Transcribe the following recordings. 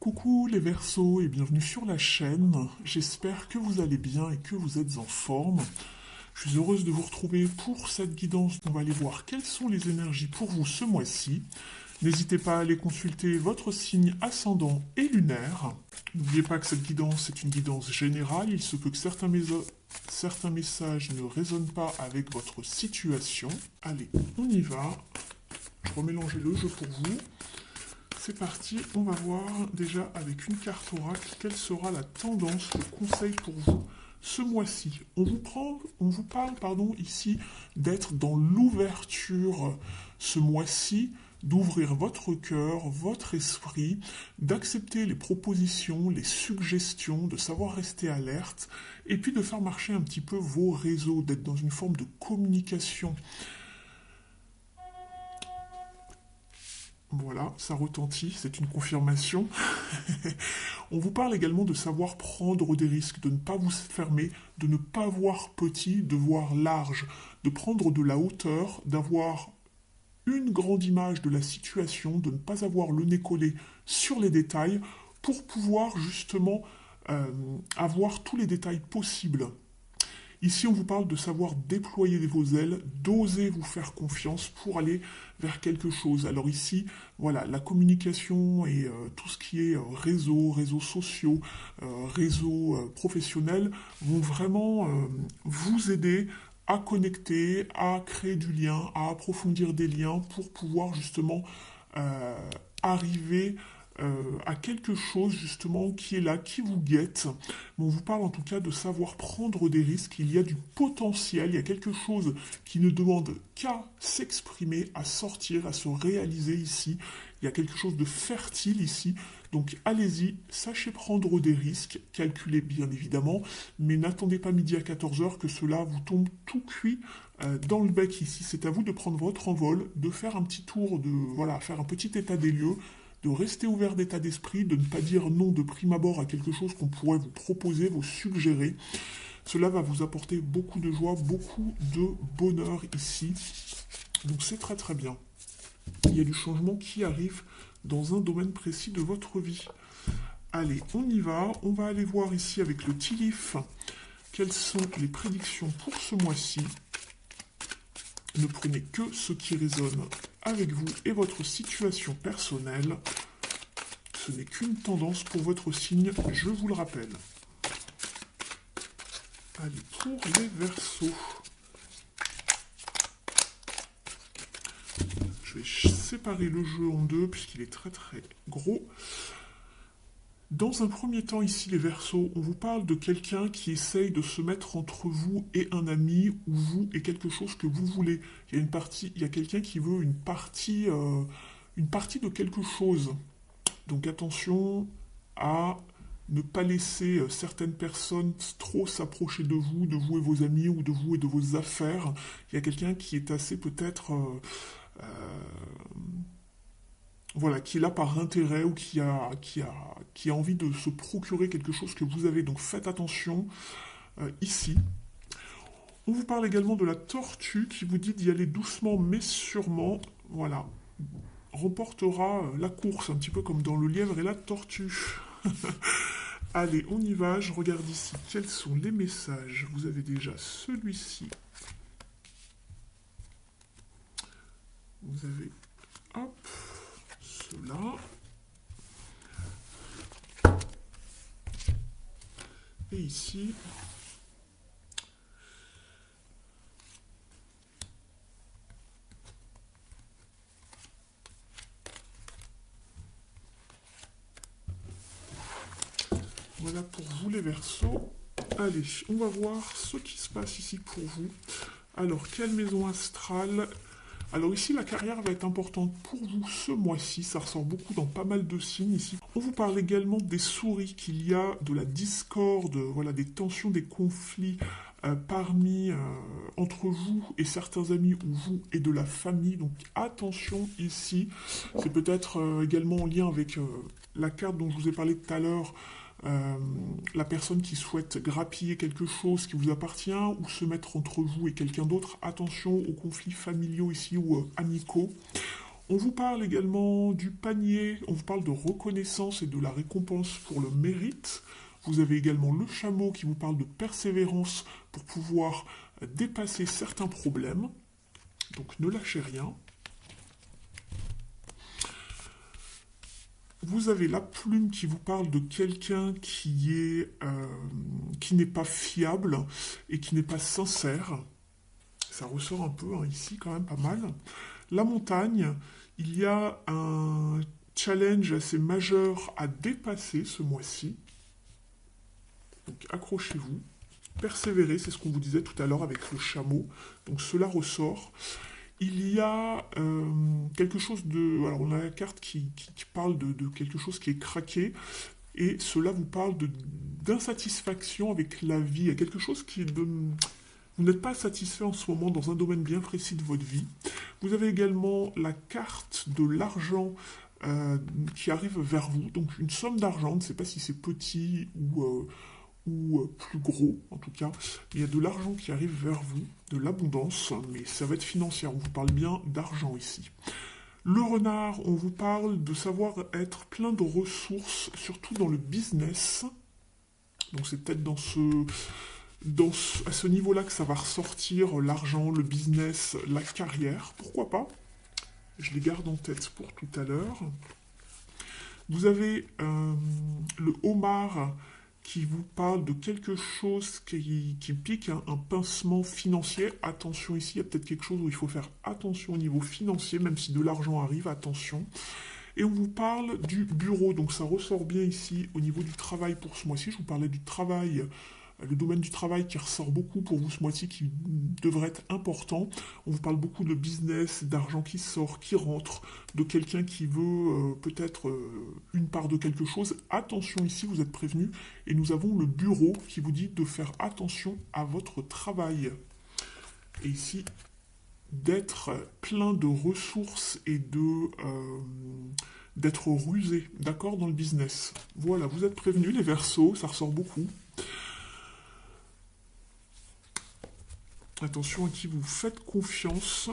Coucou les Verseaux et bienvenue sur la chaîne. J'espère que vous allez bien et que vous êtes en forme. Je suis heureuse de vous retrouver pour cette guidance. On va aller voir quelles sont les énergies pour vous ce mois-ci. N'hésitez pas à aller consulter votre signe ascendant et lunaire. N'oubliez pas que cette guidance est une guidance générale. Il se peut que certains messages ne résonnent pas avec votre situation. Allez, on y va. Je remélange le jeu pour vous. C'est parti, on va voir déjà avec une carte oracle quelle sera la tendance, le conseil pour vous ce mois-ci. On vous parle ici d'être dans l'ouverture ce mois-ci, d'ouvrir votre cœur, votre esprit, d'accepter les propositions, les suggestions, de savoir rester alerte et puis de faire marcher un petit peu vos réseaux, d'être dans une forme de communication. Voilà, ça retentit, c'est une confirmation. On vous parle également de savoir prendre des risques, de ne pas vous fermer, de ne pas voir petit, de voir large, de prendre de la hauteur, d'avoir une grande image de la situation, de ne pas avoir le nez collé sur les détails pour pouvoir justement avoir tous les détails possibles. Ici, on vous parle de savoir déployer vos ailes, d'oser vous faire confiance pour aller vers quelque chose. Alors ici, voilà, la communication et tout ce qui est réseaux sociaux, réseaux professionnels vont vraiment vous aider à connecter, à créer du lien, à approfondir des liens pour pouvoir justement arriver à quelque chose justement qui est là, qui vous guette. Mais on vous parle en tout cas de savoir prendre des risques. Il y a du potentiel, il y a quelque chose qui ne demande qu'à s'exprimer, à sortir, à se réaliser ici. Il y a quelque chose de fertile ici. Donc allez-y, sachez prendre des risques, calculez bien évidemment, mais n'attendez pas midi à 14h que cela vous tombe tout cuit dans le bec ici. C'est à vous de prendre votre envol, de faire un petit tour, faire un petit état des lieux, de rester ouvert d'état d'esprit, de ne pas dire non de prime abord à quelque chose qu'on pourrait vous proposer, vous suggérer. Cela va vous apporter beaucoup de joie, beaucoup de bonheur ici. Donc c'est très très bien. Il y a du changement qui arrive dans un domaine précis de votre vie. Allez, on y va. On va aller voir ici avec le Tilif quelles sont les prédictions pour ce mois-ci. Ne prenez que ce qui résonne avec vous et votre situation personnelle. Ce n'est qu'une tendance pour votre signe, je vous le rappelle. Allez, pour les Verseaux. Je vais séparer le jeu en deux puisqu'il est très très gros. Dans un premier temps, ici, les Verseaux, on vous parle de quelqu'un qui essaye de se mettre entre vous et un ami, ou vous et quelque chose que vous voulez. Il y a quelqu'un qui veut une partie de quelque chose. Donc attention à ne pas laisser certaines personnes trop s'approcher de vous et vos amis, ou de vous et de vos affaires. Il y a quelqu'un qui est assez peut-être... qui est là par intérêt ou qui a envie de se procurer quelque chose que vous avez. Donc faites attention ici. On vous parle également de la tortue qui vous dit d'y aller doucement mais sûrement. Voilà. Remportera la course, un petit peu comme dans le lièvre et la tortue. Allez, on y va. Je regarde ici quels sont les messages. Vous avez déjà celui-ci. Vous avez... Hop. Cela. Et ici. Voilà pour vous les Verseaux. Allez, on va voir ce qui se passe ici pour vous. Alors, quelle maison astrale? Alors ici, la carrière va être importante pour vous ce mois-ci. Ça ressort beaucoup dans pas mal de signes ici. On vous parle également des souris, qu'il y a de la discorde, voilà, des tensions, des conflits entre vous et certains amis, ou vous et de la famille. Donc attention ici. C'est peut-être également en lien avec la carte dont je vous ai parlé tout à l'heure. La personne qui souhaite grappiller quelque chose qui vous appartient ou se mettre entre vous et quelqu'un d'autre. Attention aux conflits familiaux ici ou amicaux. On vous parle également du panier, on vous parle de reconnaissance et de la récompense pour le mérite. Vous avez également le chameau qui vous parle de persévérance pour pouvoir dépasser certains problèmes. Donc ne lâchez rien. Vous avez la plume qui vous parle de quelqu'un qui n'est pas fiable et qui n'est pas sincère. Ça ressort un peu ici quand même pas mal. La montagne, il y a un challenge assez majeur à dépasser ce mois-ci. Donc accrochez-vous, persévérez, c'est ce qu'on vous disait tout à l'heure avec le chameau. Donc cela ressort. Il y a quelque chose de... Alors on a la carte qui parle de quelque chose qui est craqué. Et cela vous parle d'insatisfaction avec la vie. Il y a quelque chose qui est de... Vous n'êtes pas satisfait en ce moment dans un domaine bien précis de votre vie. Vous avez également la carte de l'argent qui arrive vers vous. Donc une somme d'argent, on ne sait pas si c'est petit ou plus gros en tout cas. Il y a de l'argent qui arrive vers vous, de l'abondance, mais ça va être financier. On vous parle bien d'argent ici. Le renard, on vous parle de savoir être plein de ressources, surtout dans le business. Donc c'est peut-être à ce niveau-là que ça va ressortir, l'argent, le business, la carrière, pourquoi pas. Je les garde en tête pour tout à l'heure. Vous avez le homard qui vous parle de quelque chose qui pique, un pincement financier. Attention ici, il y a peut-être quelque chose où il faut faire attention au niveau financier, même si de l'argent arrive, attention. Et on vous parle du bureau, donc ça ressort bien ici au niveau du travail pour ce mois-ci. Je vous parlais du travail, le domaine du travail qui ressort beaucoup pour vous ce mois-ci, qui devrait être important. On vous parle beaucoup de business, d'argent qui sort, qui rentre, de quelqu'un qui veut peut-être une part de quelque chose. Attention ici, vous êtes prévenus. Et nous avons le bureau qui vous dit de faire attention à votre travail. Et ici, d'être plein de ressources et d'être rusé, d'accord, dans le business. Voilà, vous êtes prévenus, les Verseaux, ça ressort beaucoup. Attention à qui vous faites confiance.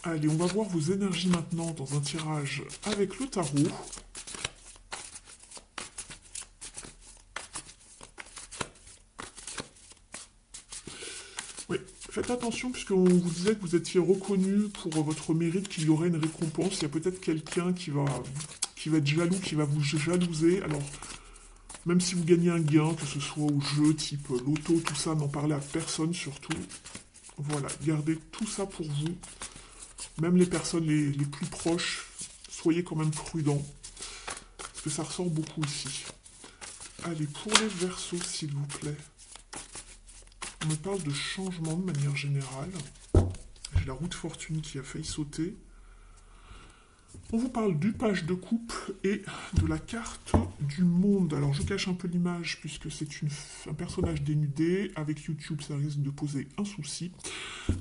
Allez, on va voir vos énergies maintenant dans un tirage avec le tarot. Oui, faites attention puisqu'on vous disait que vous étiez reconnu pour votre mérite, qu'il y aurait une récompense. Il y a peut-être quelqu'un qui va être jaloux, qui va vous jalouser. Alors, même si vous gagnez un gain, que ce soit au jeu, type loto, tout ça, n'en parlez à personne surtout. Voilà, gardez tout ça pour vous. Même les personnes les plus proches, soyez quand même prudents. Parce que ça ressort beaucoup ici. Allez, pour les Verseaux, s'il vous plaît. On me parle de changement de manière générale. J'ai la roue de fortune qui a failli sauter. On vous parle du page de coupe et de la carte du monde. Alors je cache un peu l'image puisque c'est un personnage dénudé. Avec YouTube, ça risque de poser un souci.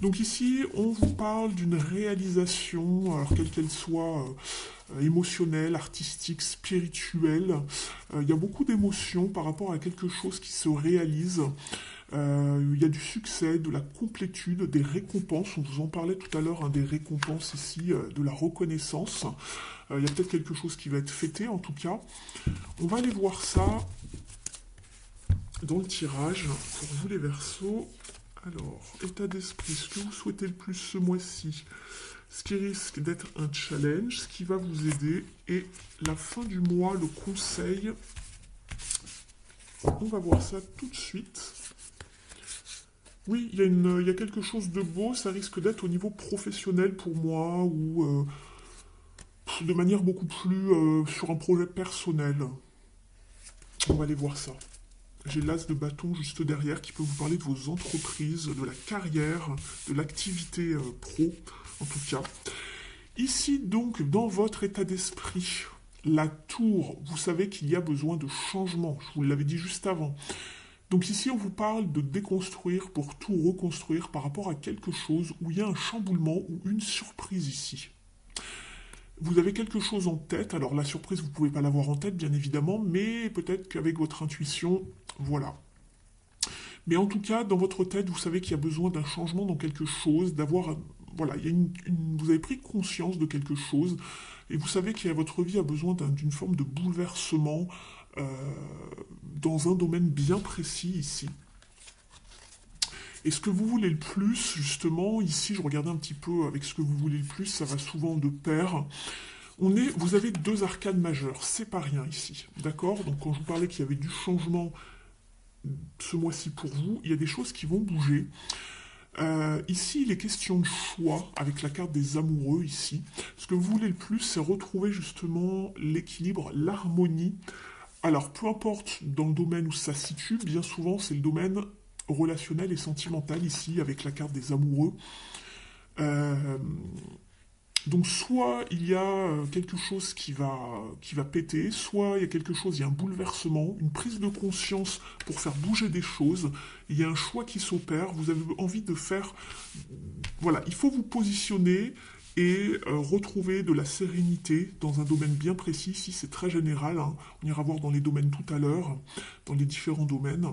Donc ici, on vous parle d'une réalisation, alors quelle qu'elle soit, émotionnelle, artistique, spirituelle. Il y a beaucoup d'émotions par rapport à quelque chose qui se réalise. Il y a du succès, de la complétude, des récompenses. On vous en parlait tout à l'heure, des récompenses ici, de la reconnaissance. Il y a peut-être quelque chose qui va être fêté, en tout cas. On va aller voir ça dans le tirage. Pour vous, les Verseaux. Alors, état d'esprit, ce que vous souhaitez le plus ce mois-ci, ce qui risque d'être un challenge, ce qui va vous aider, et la fin du mois, le conseil. On va voir ça tout de suite. Oui, il y a quelque chose de beau, ça risque d'être au niveau professionnel pour moi, ou de manière beaucoup plus sur un projet personnel. On va aller voir ça. J'ai l'as de bâton juste derrière qui peut vous parler de vos entreprises, de la carrière, de l'activité pro, en tout cas. Ici, donc, dans votre état d'esprit, la tour, vous savez qu'il y a besoin de changement. Je vous l'avais dit juste avant. Donc ici, on vous parle de déconstruire pour tout reconstruire par rapport à quelque chose où il y a un chamboulement ou une surprise ici. Vous avez quelque chose en tête, alors la surprise, vous ne pouvez pas l'avoir en tête, bien évidemment, mais peut-être qu'avec votre intuition, voilà. Mais en tout cas, dans votre tête, vous savez qu'il y a besoin d'un changement dans quelque chose, d'avoir voilà, il y a vous avez pris conscience de quelque chose et vous savez que votre vie a besoin d'une forme de bouleversement euh, dans un domaine bien précis ici. Et ce que vous voulez le plus, justement, ici, je regardais un petit peu avec ce que vous voulez le plus, ça va souvent de pair. Vous avez deux arcanes majeures, c'est pas rien ici, d'accord? Donc quand je vous parlais qu'il y avait du changement ce mois-ci pour vous, il y a des choses qui vont bouger. Ici, il est question de choix avec la carte des amoureux ici. Ce que vous voulez le plus, c'est retrouver justement l'équilibre, l'harmonie. Alors, peu importe dans le domaine où ça se situe, bien souvent, c'est le domaine relationnel et sentimental ici, avec la carte des amoureux. Euh, donc soit il y a quelque chose qui va péter, soit il y a quelque chose, il y a un bouleversement, une prise de conscience pour faire bouger des choses, il y a un choix qui s'opère, vous avez envie de faire... Voilà, il faut vous positionner et retrouver de la sérénité dans un domaine bien précis. Ici, c'est très général, hein. On ira voir dans les domaines tout à l'heure, dans les différents domaines.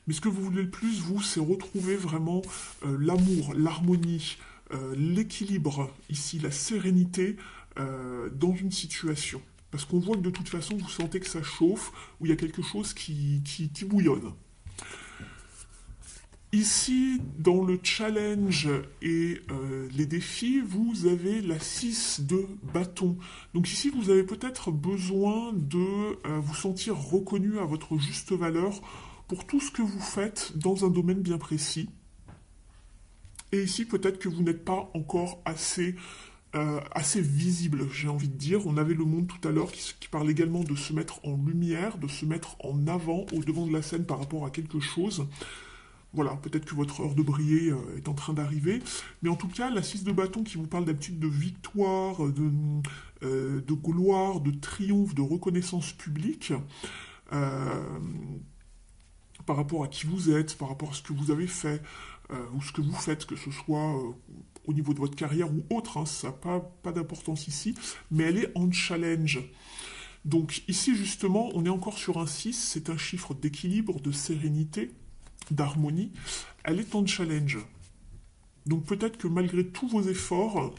Mais ce que vous voulez le plus, vous, c'est retrouver vraiment l'amour, l'harmonie, l'équilibre, ici, la sérénité dans une situation. Parce qu'on voit que de toute façon, vous sentez que ça chauffe, ou il y a quelque chose qui bouillonne. Ici, dans le challenge et les défis, vous avez la 6 de bâton. Donc ici, vous avez peut-être besoin de vous sentir reconnu à votre juste valeur pour tout ce que vous faites dans un domaine bien précis. Et ici, peut-être que vous n'êtes pas encore assez visible, j'ai envie de dire. On avait le monde tout à l'heure qui parle également de se mettre en lumière, de se mettre en avant, au devant de la scène par rapport à quelque chose. Voilà, peut-être que votre heure de briller est en train d'arriver. Mais en tout cas, la 6 de bâton qui vous parle d'habitude de victoire, de gloire, de triomphe, de reconnaissance publique, euh, par rapport à qui vous êtes, par rapport à ce que vous avez fait, ou ce que vous faites, que ce soit au niveau de votre carrière ou autre, hein, ça n'a pas d'importance ici, mais elle est en challenge. Donc ici justement, on est encore sur un 6, c'est un chiffre d'équilibre, de sérénité, d'harmonie, elle est en challenge. Donc peut-être que malgré tous vos efforts,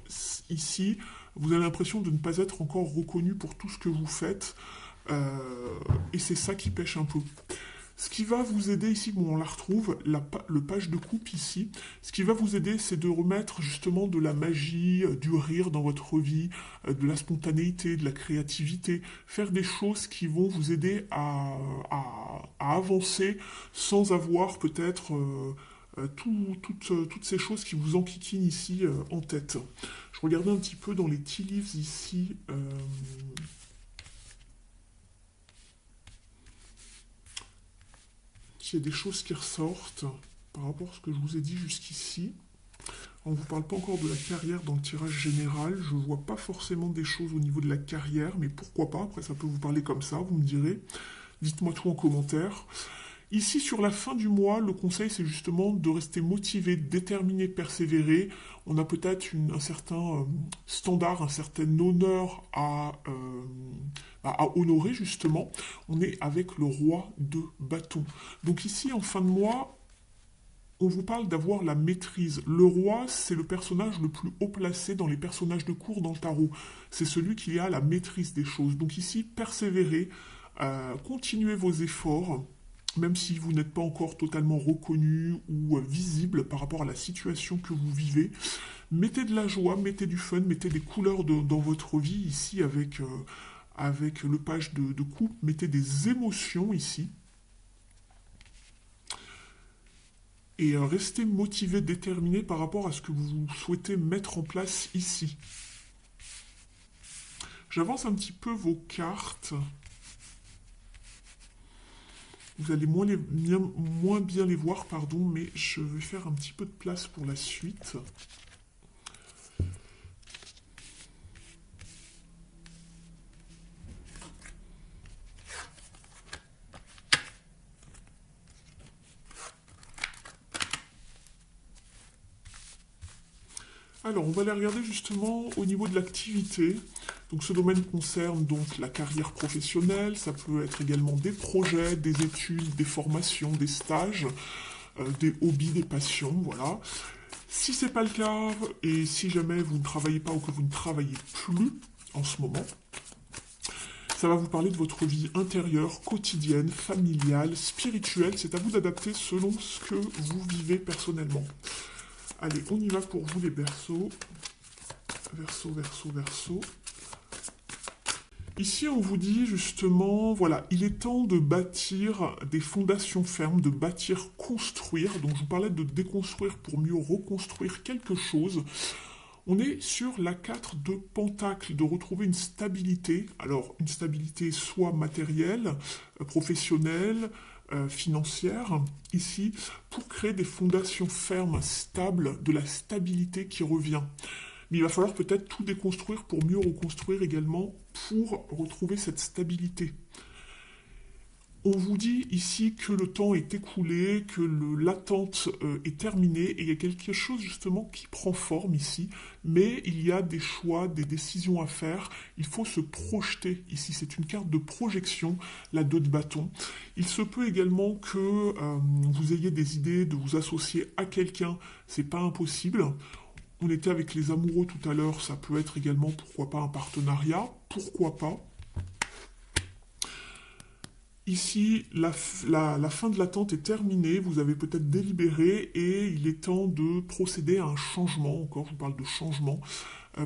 ici, vous avez l'impression de ne pas être encore reconnu pour tout ce que vous faites, et c'est ça qui pêche un peu. Ce qui va vous aider ici, bon, on la retrouve, le page de coupe ici, ce qui va vous aider, c'est de remettre justement de la magie, du rire dans votre vie, de la spontanéité, de la créativité, faire des choses qui vont vous aider à avancer sans avoir peut-être toutes ces choses qui vous enquiquinent ici en tête. Je regardais un petit peu dans les tea leaves ici. Il y a des choses qui ressortent par rapport à ce que je vous ai dit jusqu'ici. On ne vous parle pas encore de la carrière dans le tirage général. Je ne vois pas forcément des choses au niveau de la carrière, mais pourquoi pas? Après, ça peut vous parler comme ça, vous me direz. Dites-moi tout en commentaire. Ici, sur la fin du mois, le conseil, c'est justement de rester motivé, déterminé, persévérer. On a peut-être un certain standard, un certain honneur à honorer, justement. On est avec le roi de bâton. Donc ici, en fin de mois, on vous parle d'avoir la maîtrise. Le roi, c'est le personnage le plus haut placé dans les personnages de cour dans le tarot. C'est celui qui a la maîtrise des choses. Donc ici, persévérez, continuez vos efforts, même si vous n'êtes pas encore totalement reconnu ou visible par rapport à la situation que vous vivez. Mettez de la joie, mettez du fun, mettez des couleurs dans votre vie ici avec le page de coupe. Mettez des émotions ici. Et restez motivé, déterminé par rapport à ce que vous souhaitez mettre en place ici. J'avance un petit peu vos cartes. Vous allez moins bien les voir, pardon, mais je vais faire un petit peu de place pour la suite. Alors, on va aller regarder justement au niveau de l'activité. Donc, ce domaine concerne donc la carrière professionnelle, ça peut être également des projets, des études, des formations, des stages, des hobbies, des passions, voilà. Si c'est pas le cas, et si jamais vous ne travaillez pas ou que vous ne travaillez plus en ce moment, ça va vous parler de votre vie intérieure, quotidienne, familiale, spirituelle. C'est à vous d'adapter selon ce que vous vivez personnellement. Allez, on y va pour vous les Verseaux. Verseau, Verseau, Verseau. Ici, on vous dit justement, voilà, il est temps de bâtir des fondations fermes, de bâtir, construire. Donc, je vous parlais de déconstruire pour mieux reconstruire quelque chose. On est sur la 4 de Pentacle, de retrouver une stabilité. Alors, une stabilité soit matérielle, professionnelle, financière, ici, pour créer des fondations fermes, stables, de la stabilité qui revient. Mais il va falloir peut-être tout déconstruire pour mieux reconstruire également, pour retrouver cette stabilité. On vous dit ici que le temps est écoulé, que l'attente est terminée, et il y a quelque chose justement qui prend forme ici, mais il y a des choix, des décisions à faire, il faut se projeter ici, c'est une carte de projection, la 2 de bâton. Il se peut également que vous ayez des idées de vous associer à quelqu'un, c'est pas impossible. On était avec les amoureux tout à l'heure, ça peut être également, pourquoi pas, un partenariat, pourquoi pas. Ici, la fin de l'attente est terminée, vous avez peut-être délibéré et il est temps de procéder à un changement, encore je vous parle de changement,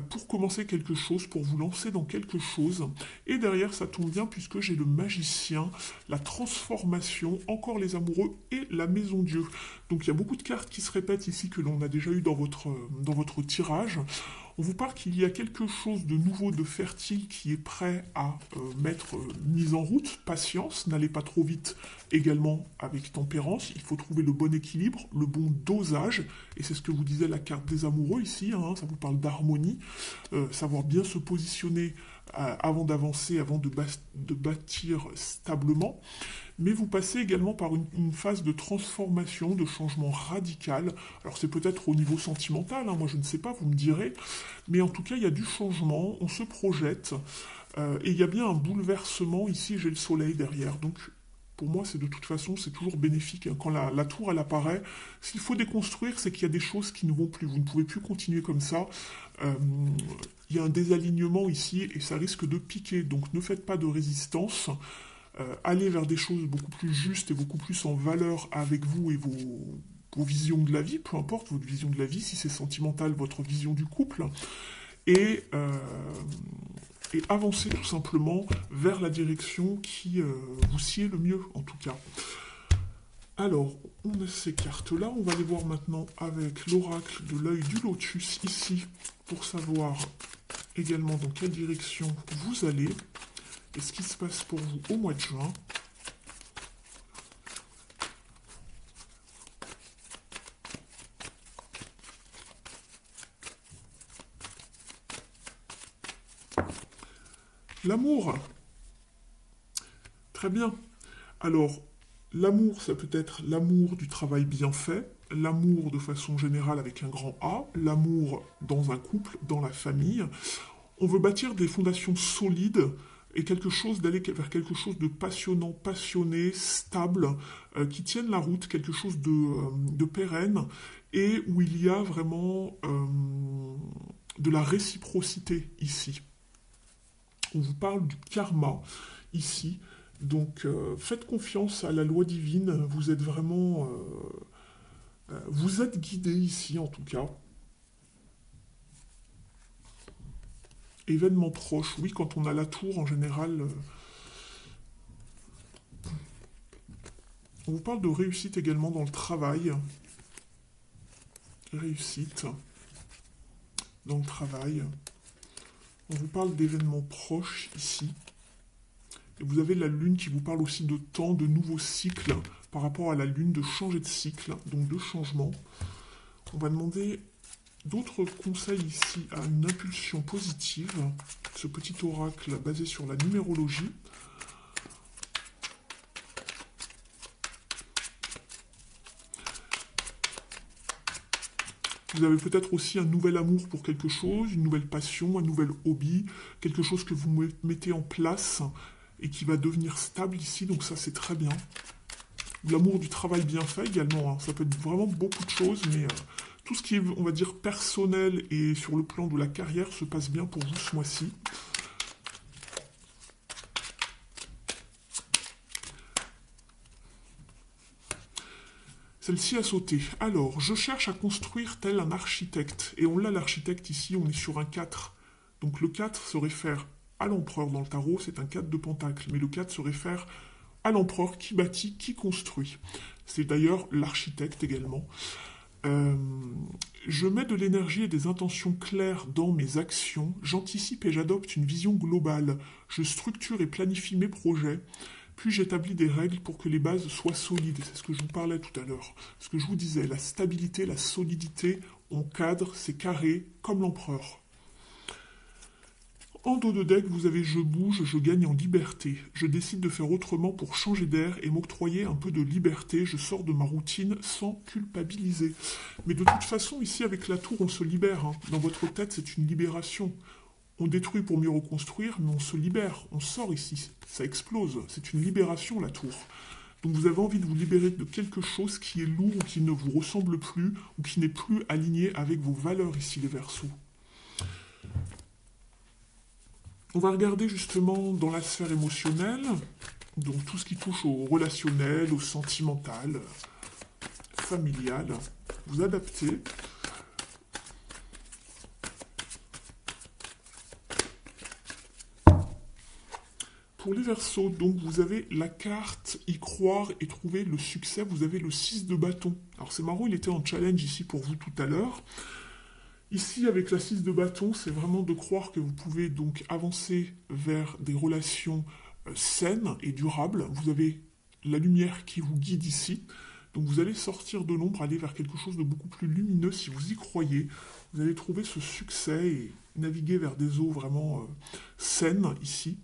pour commencer quelque chose, pour vous lancer dans quelque chose. Et derrière, ça tombe bien puisque j'ai le magicien, la transformation, encore les amoureux et la maison Dieu. Donc il y a beaucoup de cartes qui se répètent ici que l'on a déjà eu dans votre tirage. On vous parle qu'il y a quelque chose de nouveau, de fertile qui est prêt à mettre mise en route. Patience, n'allez pas trop vite également avec tempérance. Il faut trouver le bon équilibre, le bon dosage. Et c'est ce que vous disait la carte des amoureux ici. Hein, ça vous parle d'harmonie. Savoir bien se positionner avant d'avancer, avant de bâtir stablement. Mais vous passez également par une phase de transformation, de changement radical. Alors c'est peut-être au niveau sentimental, hein, moi je ne sais pas, vous me direz, mais en tout cas il y a du changement, on se projette, et il y a bien un bouleversement, ici j'ai le soleil derrière, donc pour moi c'est de toute façon, c'est toujours bénéfique, hein. Quand la tour elle apparaît, s'il faut déconstruire, c'est qu'il y a des choses qui ne vont plus, vous ne pouvez plus continuer comme ça. Il y a un désalignement ici, et ça risque de piquer, donc ne faites pas de résistance. Aller vers des choses beaucoup plus justes et beaucoup plus en valeur avec vous et vos visions de la vie, peu importe votre vision de la vie, si c'est sentimental, votre vision du couple, et, avancer tout simplement vers la direction qui vous sied le mieux, en tout cas. Alors, on a ces cartes-là, on va les voir maintenant avec l'oracle de l'œil du lotus, ici, pour savoir également dans quelle direction vous allez. Et ce qui se passe pour vous au mois de juin. L'amour. Très bien. Alors, l'amour, ça peut être l'amour du travail bien fait, l'amour de façon générale avec un grand A, l'amour dans un couple, dans la famille. On veut bâtir des fondations solides et d'aller vers quelque chose de passionnant, passionné, stable, qui tienne la route, quelque chose de pérenne, et où il y a vraiment de la réciprocité ici. On vous parle du karma ici, donc faites confiance à la loi divine, vous êtes vraiment... vous êtes guidé ici en tout cas. Événement proche, oui, quand on a la tour, en général, on vous parle de réussite également dans le travail. Réussite dans le travail. On vous parle d'événements proches ici. Et vous avez la lune qui vous parle aussi de temps, de nouveaux cycles, par rapport à la lune, de changer de cycle, donc de changement. On va demander d'autres conseils ici à une impulsion positive, ce petit oracle basé sur la numérologie. Vous avez peut-être aussi un nouvel amour pour quelque chose, une nouvelle passion, un nouvel hobby, quelque chose que vous mettez en place et qui va devenir stable ici, donc ça c'est très bien. L'amour du travail bien fait également, hein. Ça peut être vraiment beaucoup de choses, mais Tout ce qui est, on va dire, personnel et sur le plan de la carrière se passe bien pour vous ce mois-ci. Celle-ci a sauté. Alors, je cherche à construire tel un architecte. Et on l'a l'architecte ici, on est sur un 4. Donc le 4 se réfère à l'empereur dans le tarot, c'est un 4 de pentacle. Mais le 4 se réfère à l'empereur qui bâtit, qui construit. C'est d'ailleurs l'architecte également. Euh, je mets de l'énergie et des intentions claires dans mes actions. J'anticipe et j'adopte une vision globale. Je structure et planifie mes projets. Puis j'établis des règles pour que les bases soient solides. C'est ce que je vous parlais tout à l'heure. Ce que je vous disais, la stabilité, la solidité, on cadre, c'est carré, comme l'empereur. En dos de deck, vous avez je bouge, je gagne en liberté. Je décide de faire autrement pour changer d'air et m'octroyer un peu de liberté. Je sors de ma routine sans culpabiliser. Mais de toute façon, ici, avec la tour, on se libère. Dans votre tête, c'est une libération. On détruit pour mieux reconstruire, mais on se libère. On sort ici. Ça explose. C'est une libération, la tour. Donc vous avez envie de vous libérer de quelque chose qui est lourd ou qui ne vous ressemble plus ou qui n'est plus aligné avec vos valeurs ici, les Verseaux. On va regarder justement dans la sphère émotionnelle, donc tout ce qui touche au relationnel, au sentimental, familial. Vous adaptez. Pour les Verseaux, donc vous avez la carte y croire et trouver le succès. Vous avez le 6 de bâton. Alors c'est marrant, il était en challenge ici pour vous tout à l'heure. Ici, avec la 6 de bâton, c'est vraiment de croire que vous pouvez donc avancer vers des relations saines et durables. Vous avez la lumière qui vous guide ici. Donc vous allez sortir de l'ombre, aller vers quelque chose de beaucoup plus lumineux si vous y croyez. Vous allez trouver ce succès et naviguer vers des eaux vraiment saines ici.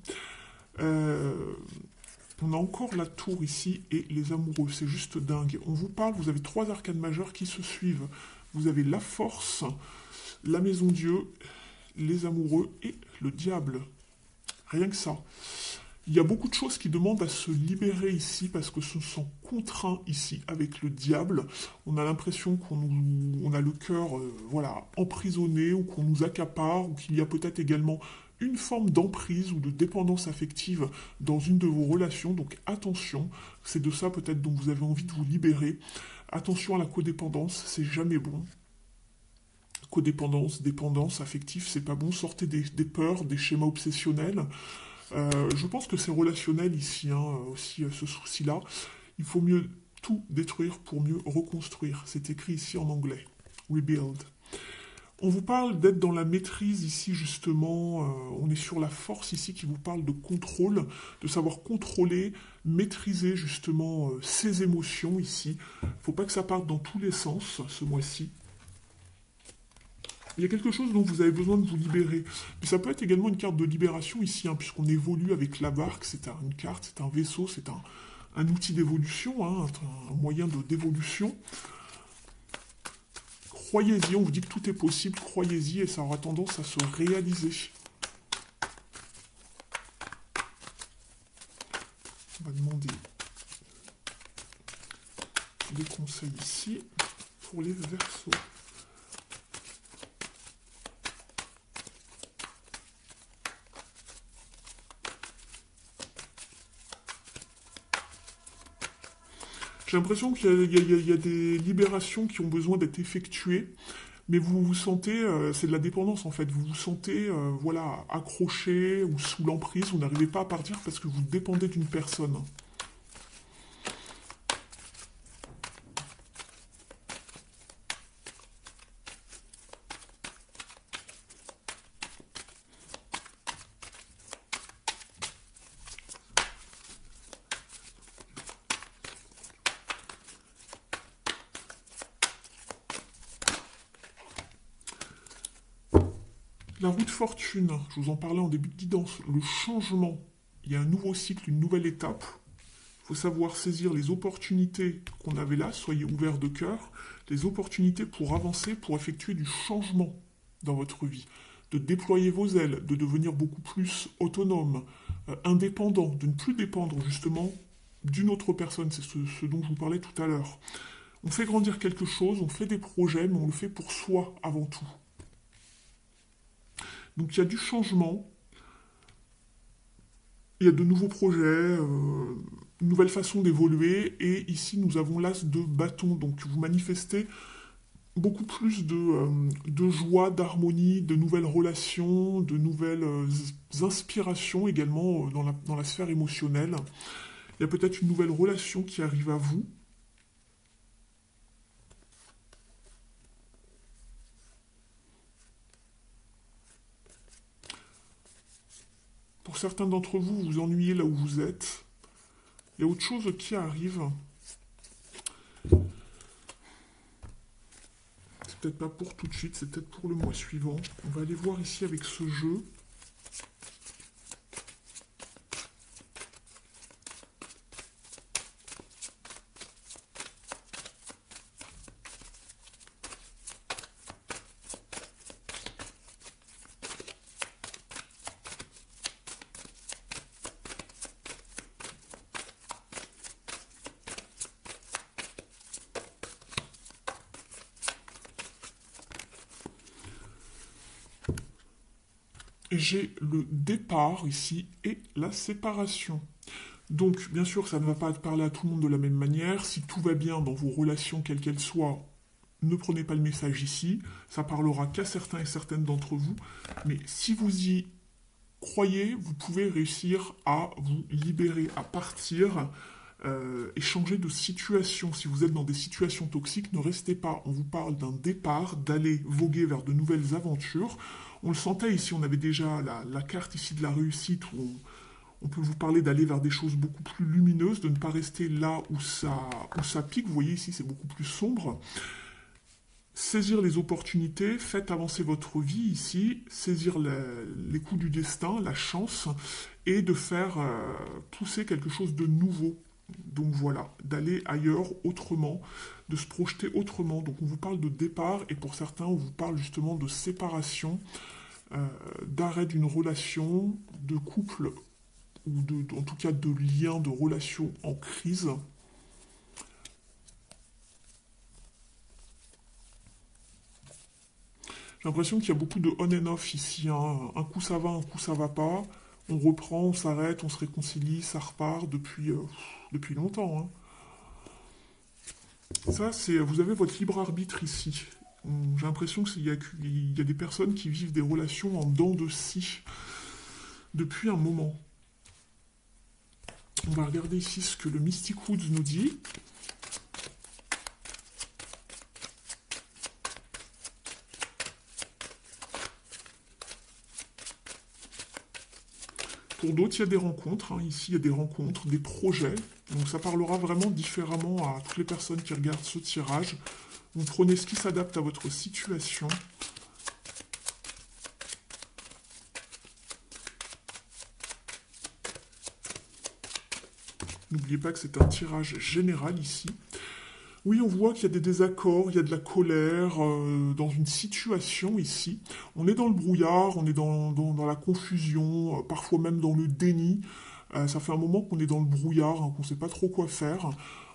On a encore la tour ici et les amoureux. C'est juste dingue. On vous parle, vous avez 3 arcanes majeures qui se suivent. Vous avez la force, la maison Dieu, les amoureux et le diable. Rien que ça. Il y a beaucoup de choses qui demandent à se libérer ici parce que ce sont contraints ici avec le diable. On a l'impression on a le cœur voilà, emprisonné ou qu'on nous accapare ou qu'il y a peut-être également une forme d'emprise ou de dépendance affective dans une de vos relations. Donc attention, c'est de ça peut-être dont vous avez envie de vous libérer. Attention à la codépendance, c'est jamais bon. Codépendance, dépendance affective, c'est pas bon. Sortez des peurs, des schémas obsessionnels. Je pense que c'est relationnel ici, aussi ce souci-là. Il faut mieux tout détruire pour mieux reconstruire. C'est écrit ici en anglais. Rebuild. On vous parle d'être dans la maîtrise ici, justement. On est sur la force ici qui vous parle de contrôle, de savoir contrôler, maîtriser justement ses émotions ici. Il ne faut pas que ça parte dans tous les sens ce mois-ci. Il y a quelque chose dont vous avez besoin de vous libérer. Mais ça peut être également une carte de libération ici, puisqu'on évolue avec la barque. C'est une carte, c'est un vaisseau, c'est un outil d'évolution, un moyen d'évolution. Croyez-y, on vous dit que tout est possible, croyez-y et ça aura tendance à se réaliser. On va demander des conseils ici pour les Verseaux. J'ai l'impression qu'il y a des libérations qui ont besoin d'être effectuées, mais vous vous sentez, c'est de la dépendance en fait, vous vous sentez voilà, accroché ou sous l'emprise, vous n'arrivez pas à partir parce que vous dépendez d'une personne. La roue de fortune, je vous en parlais en début de guidance, le changement, il y a un nouveau cycle, une nouvelle étape. Il faut savoir saisir les opportunités qu'on avait là, soyez ouverts de cœur, les opportunités pour avancer, pour effectuer du changement dans votre vie, de déployer vos ailes, de devenir beaucoup plus autonome, indépendant, de ne plus dépendre justement d'une autre personne, c'est ce dont je vous parlais tout à l'heure. On fait grandir quelque chose, on fait des projets, mais on le fait pour soi avant tout. Donc il y a du changement, il y a de nouveaux projets, une nouvelle façon d'évoluer, et ici nous avons l'as de bâton, donc vous manifestez beaucoup plus de joie, d'harmonie, de nouvelles relations, de nouvelles inspirations également dans la sphère émotionnelle. Il y a peut-être une nouvelle relation qui arrive à vous. Pour certains d'entre vous, vous vous ennuyez là où vous êtes. Il y a autre chose qui arrive. C'est peut-être pas pour tout de suite, c'est peut-être pour le mois suivant. On va aller voir ici avec ce jeu. Et j'ai le départ ici et la séparation. Donc, bien sûr, ça ne va pas parler à tout le monde de la même manière. Si tout va bien dans vos relations, quelles qu'elles soient, ne prenez pas le message ici. Ça parlera qu'à certains et certaines d'entre vous. Mais si vous y croyez, vous pouvez réussir à vous libérer, à partir et changer de situation. Si vous êtes dans des situations toxiques, ne restez pas. On vous parle d'un départ, d'aller voguer vers de nouvelles aventures. On le sentait ici, on avait déjà la carte ici de la réussite où on peut vous parler d'aller vers des choses beaucoup plus lumineuses, de ne pas rester là où ça pique. Vous voyez ici, c'est beaucoup plus sombre. Saisir les opportunités, faites avancer votre vie ici, saisir les coups du destin, la chance, et de faire pousser quelque chose de nouveau. Donc voilà, d'aller ailleurs autrement, de se projeter autrement. Donc on vous parle de départ, et pour certains, on vous parle justement de séparation, d'arrêt d'une relation, de couple, ou en tout cas de lien, de relation en crise. J'ai l'impression qu'il y a beaucoup de on and off ici, hein. Un coup ça va, un coup ça va pas. On reprend, on s'arrête, on se réconcilie, ça repart depuis longtemps, hein. Ça, c'est, vous avez votre libre arbitre ici. J'ai l'impression qu'il y a des personnes qui vivent des relations en dents de scie depuis un moment. On va regarder ici ce que le Mystic Woods nous dit. Pour d'autres, il y a des rencontres, hein. Ici, il y a des rencontres, des projets. Donc ça parlera vraiment différemment à toutes les personnes qui regardent ce tirage. Vous prenez ce qui s'adapte à votre situation. N'oubliez pas que c'est un tirage général ici. Oui, on voit qu'il y a des désaccords, il y a de la colère dans une situation ici. On est dans le brouillard, on est dans la confusion, parfois même dans le déni. Ça fait un moment qu'on est dans le brouillard, hein, qu'on ne sait pas trop quoi faire.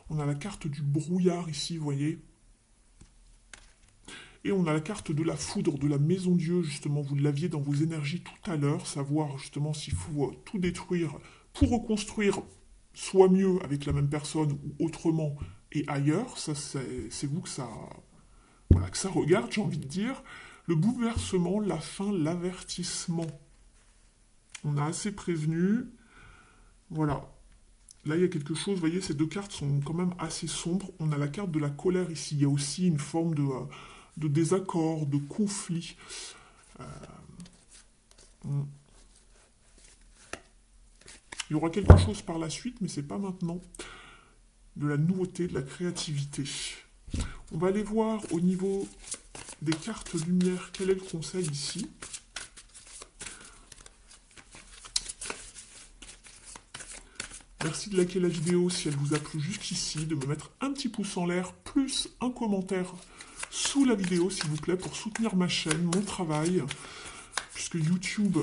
On a la carte du brouillard ici, vous voyez. Et on a la carte de la foudre, de la maison Dieu, justement. Vous l'aviez dans vos énergies tout à l'heure, savoir justement s'il faut tout détruire pour reconstruire soit mieux avec la même personne ou autrement et ailleurs. Ça, c'est vous voilà, que ça regarde, j'ai envie de dire. Le bouleversement, la fin, l'avertissement. On a assez prévenu. Voilà. Là, il y a quelque chose, vous voyez, ces deux cartes sont quand même assez sombres. On a la carte de la colère ici. Il y a aussi une forme de désaccord, de conflit. Il y aura quelque chose par la suite, mais c'est pas maintenant. De la nouveauté, de la créativité. On va aller voir au niveau des cartes lumière quel est le conseil ici. Merci de liker la vidéo si elle vous a plu jusqu'ici, de me mettre un petit pouce en l'air, plus un commentaire sous la vidéo s'il vous plaît pour soutenir ma chaîne, mon travail, puisque YouTube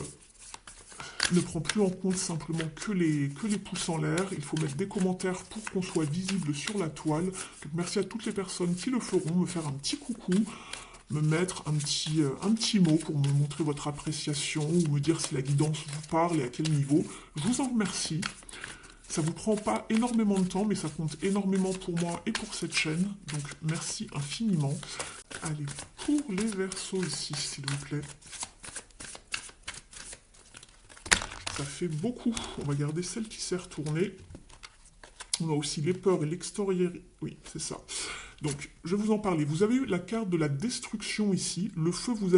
ne prend plus en compte simplement que les pouces en l'air. Il faut mettre des commentaires pour qu'on soit visible sur la toile. Donc merci à toutes les personnes qui le feront, me faire un petit coucou, me mettre un petit mot pour me montrer votre appréciation ou me dire si la guidance vous parle et à quel niveau. Je vous en remercie. Ça vous prend pas énormément de temps, mais ça compte énormément pour moi et pour cette chaîne. Donc merci infiniment. Allez, pour les versos ici, s'il vous plaît. Ça fait beaucoup. On va garder celle qui s'est retournée. On a aussi les peurs et l'extérieur. Oui, c'est ça. Donc, je vais vous en parler. Vous avez eu la carte de la destruction ici. Le feu vous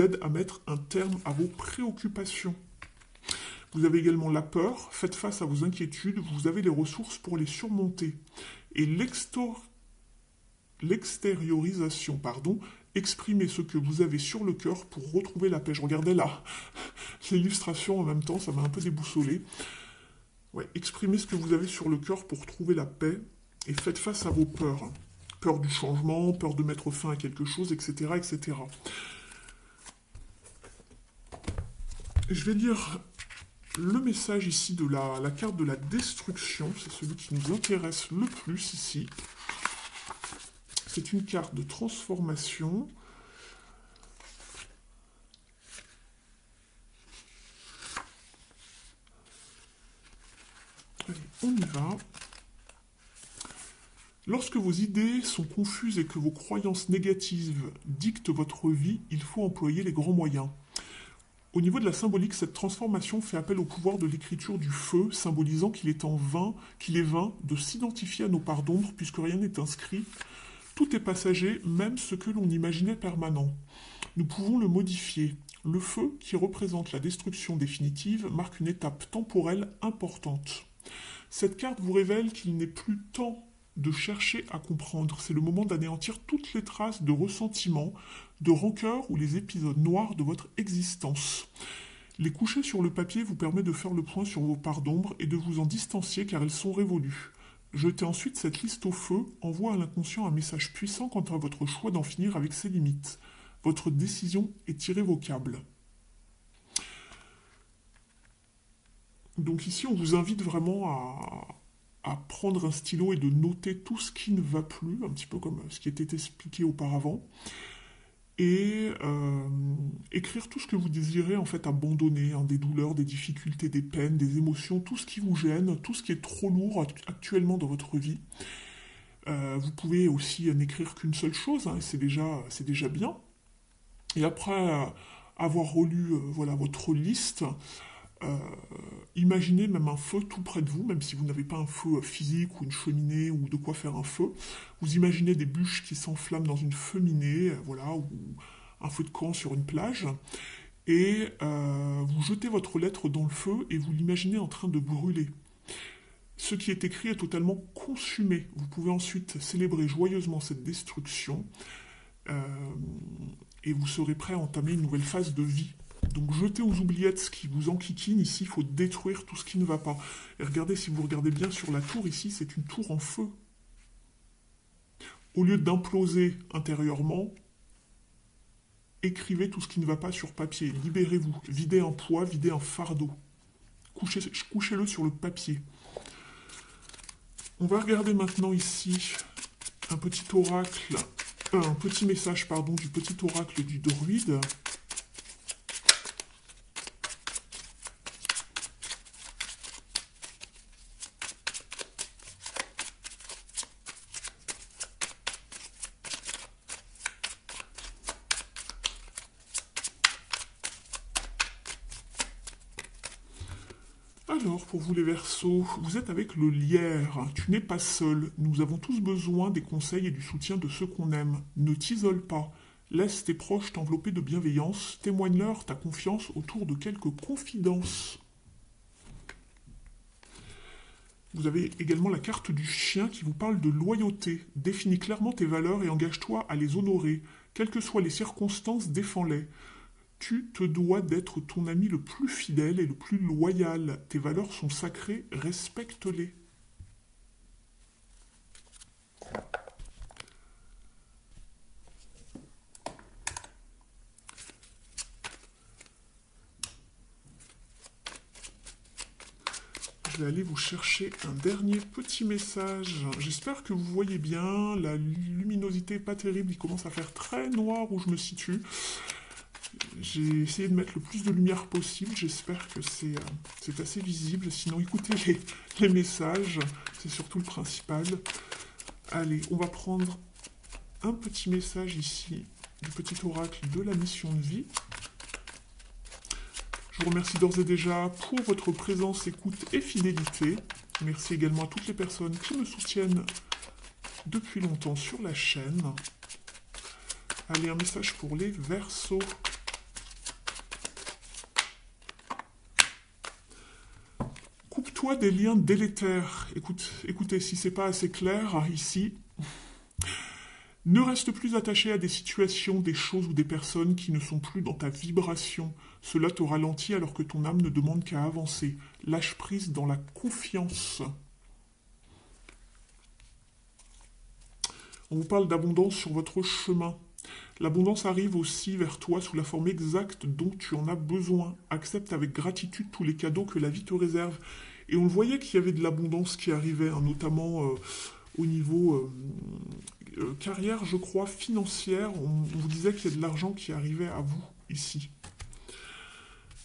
aide à mettre un terme à vos préoccupations. Vous avez également la peur. Faites face à vos inquiétudes. Vous avez les ressources pour les surmonter. Et l'extériorisation, pardon. Exprimez ce que vous avez sur le cœur pour retrouver la paix. Je regardais là l'illustration en même temps, ça m'a un peu déboussolé. Ouais, exprimez ce que vous avez sur le cœur pour trouver la paix et faites face à vos peurs. Peur du changement, peur de mettre fin à quelque chose, etc. etc. Je vais lire le message ici de la carte de la destruction. C'est celui qui nous intéresse le plus ici. C'est une carte de transformation. Allez, on y va. Lorsque vos idées sont confuses et que vos croyances négatives dictent votre vie, il faut employer les grands moyens. Au niveau de la symbolique, cette transformation fait appel au pouvoir de l'écriture du feu, symbolisant qu'il est vain de s'identifier à nos parts d'ombre puisque rien n'est inscrit. Tout est passager, même ce que l'on imaginait permanent. Nous pouvons le modifier. Le feu, qui représente la destruction définitive, marque une étape temporelle importante. Cette carte vous révèle qu'il n'est plus temps de chercher à comprendre. C'est le moment d'anéantir toutes les traces de ressentiment, de rancœur ou les épisodes noirs de votre existence. Les coucher sur le papier vous permet de faire le point sur vos parts d'ombre et de vous en distancier car elles sont révolues. Jetez ensuite cette liste au feu, envoie à l'inconscient un message puissant quant à votre choix d'en finir avec ses limites. Votre décision est irrévocable. Donc ici, on vous invite vraiment à prendre un stylo et de noter tout ce qui ne va plus, un petit peu comme ce qui était expliqué auparavant, et écrire tout ce que vous désirez en fait abandonner, hein, des douleurs, des difficultés, des peines, des émotions, tout ce qui vous gêne, tout ce qui est trop lourd actuellement dans votre vie. Vous pouvez aussi n'écrire qu'une seule chose, hein, c'est déjà bien. Et après avoir relu voilà, votre liste, imaginez même un feu tout près de vous, même si vous n'avez pas un feu physique ou une cheminée ou de quoi faire un feu. Vous imaginez des bûches qui s'enflamment dans une cheminée, voilà, ou un feu de camp sur une plage. Et vous jetez votre lettre dans le feu et vous l'imaginez en train de brûler. Ce qui est écrit est totalement consumé. Vous pouvez ensuite célébrer joyeusement cette destruction et vous serez prêt à entamer une nouvelle phase de vie. Donc jetez aux oubliettes ce qui vous enquiquine, ici il faut détruire tout ce qui ne va pas. Et regardez, si vous regardez bien sur la tour, ici c'est une tour en feu. Au lieu d'imploser intérieurement, écrivez tout ce qui ne va pas sur papier, libérez-vous, videz un poids, videz un fardeau. Couchez-le sur le papier. On va regarder maintenant ici un petit message du petit oracle du druide. Alors, pour vous les Verseaux, vous êtes avec le lierre. Tu n'es pas seul. Nous avons tous besoin des conseils et du soutien de ceux qu'on aime. Ne t'isole pas. Laisse tes proches t'envelopper de bienveillance. Témoigne-leur ta confiance autour de quelques confidences. Vous avez également la carte du chien qui vous parle de loyauté. Définis clairement tes valeurs et engage-toi à les honorer. Quelles que soient les circonstances, défends-les. Tu te dois d'être ton ami le plus fidèle et le plus loyal. Tes valeurs sont sacrées, respecte-les. Je vais aller vous chercher un dernier petit message. J'espère que vous voyez bien. La luminosité n'est pas terrible. Il commence à faire très noir où je me situe. J'ai essayé de mettre le plus de lumière possible. J'espère que c'est assez visible. Sinon, écoutez les messages. C'est surtout le principal. Allez, on va prendre un petit message ici du petit oracle de la mission de vie. Je vous remercie d'ores et déjà pour votre présence, écoute et fidélité. Merci également à toutes les personnes qui me soutiennent depuis longtemps sur la chaîne. Allez, un message pour les Verseaux. Coupe-toi des liens délétères. Écoutez, si c'est pas assez clair ici, ne reste plus attaché à des situations, des choses ou des personnes qui ne sont plus dans ta vibration. Cela te ralentit alors que ton âme ne demande qu'à avancer. Lâche prise dans la confiance. On vous parle d'abondance sur votre chemin. L'abondance arrive aussi vers toi sous la forme exacte dont tu en as besoin. Accepte avec gratitude tous les cadeaux que la vie te réserve. Et on voyait qu'il y avait de l'abondance qui arrivait, hein, notamment au niveau carrière, je crois, financière. On vous disait qu'il y a de l'argent qui arrivait à vous ici.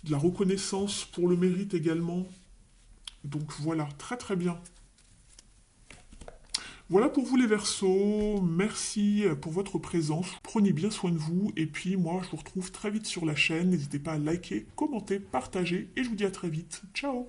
De la reconnaissance pour le mérite également. Donc voilà, très très bien. Voilà pour vous les Verseaux, merci pour votre présence, prenez bien soin de vous, et puis moi je vous retrouve très vite sur la chaîne, n'hésitez pas à liker, commenter, partager, et je vous dis à très vite, ciao.